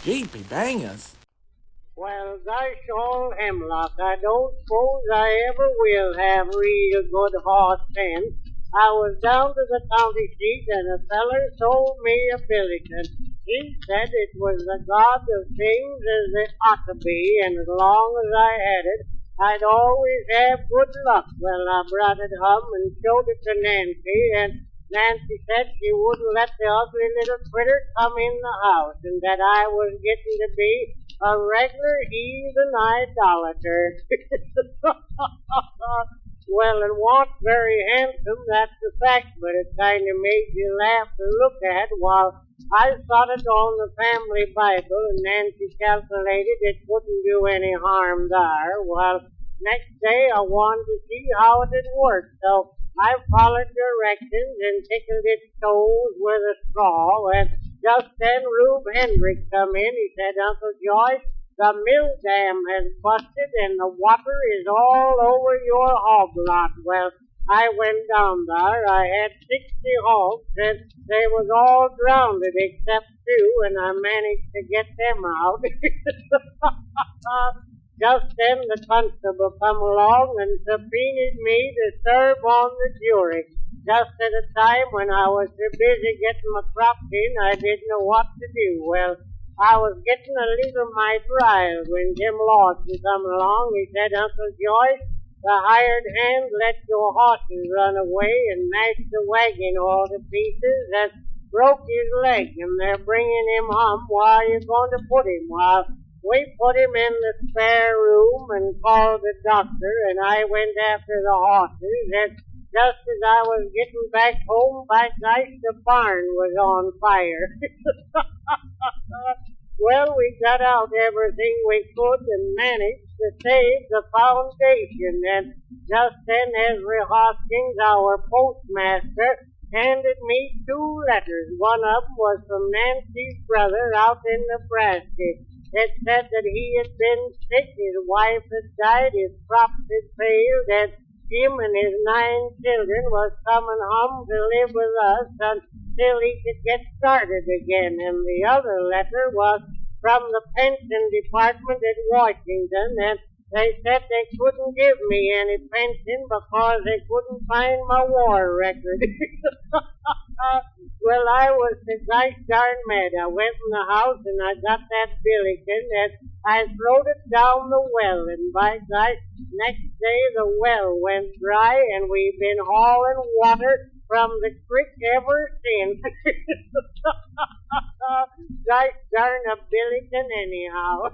GP Bangerz. Well, gosh, all hemlock, I don't suppose I ever will have real good horse sense. I was down to the county seat and a feller sold me a Billiken. He said it was the god of things as it ought to be, and as long as I had it, I'd always have good luck. Well, I brought it home and showed it to Nancy, and Nancy said she wouldn't let the ugly little critter come in the house, and that I was getting to be a regular heathen idolater. Well, it wasn't very handsome, that's the fact, but it kind of made you laugh to look at while I saw it on the family Bible, and Nancy calculated it wouldn't do any harm there. Well, next day I wanted to see how it would work, so I followed directions and tickled its toes with a straw, and just then Rube Hendricks come in. He said, Uncle Joyce, the mill dam has busted and the water is all over your hog lot. Well, I went down there. I had 60 hogs, and they was all drowned except 2, and I managed to get them out. Just then the constable come along and subpoenaed me to serve on the jury. Just at a time when I was too busy getting my crops in, I didn't know what to do. Well, I was getting a little mite riled when Jim Lawson come along. He said, Uncle Joyce, the hired hand let your horses run away and mashed the wagon all to pieces and broke his leg, and they're bringing him home. Where are you going to put him? Well, we put him in the spare room and called the doctor, and I went after the horses, and just as I was getting back home, by gosh, the barn was on fire. Well, we got out everything we could and managed to save the foundation, and just then Ezra Hoskins, our postmaster, handed me 2 letters. One of them was from Nancy's brother out in Nebraska. It said that he had been sick, his wife had died, his crops had failed, and him and his 9 children was coming home to live with us until he could get started again. And the other letter was from the pension department at Washington, and they said they couldn't give me any pension because they couldn't find my war record. Well, I was so gosh darn mad. I went in the house and I got that Billiken and I throwed it down the well, and by gosh, next day the well went dry and we've been hauling water from the creek ever since. Gosh darn a Billiken anyhow.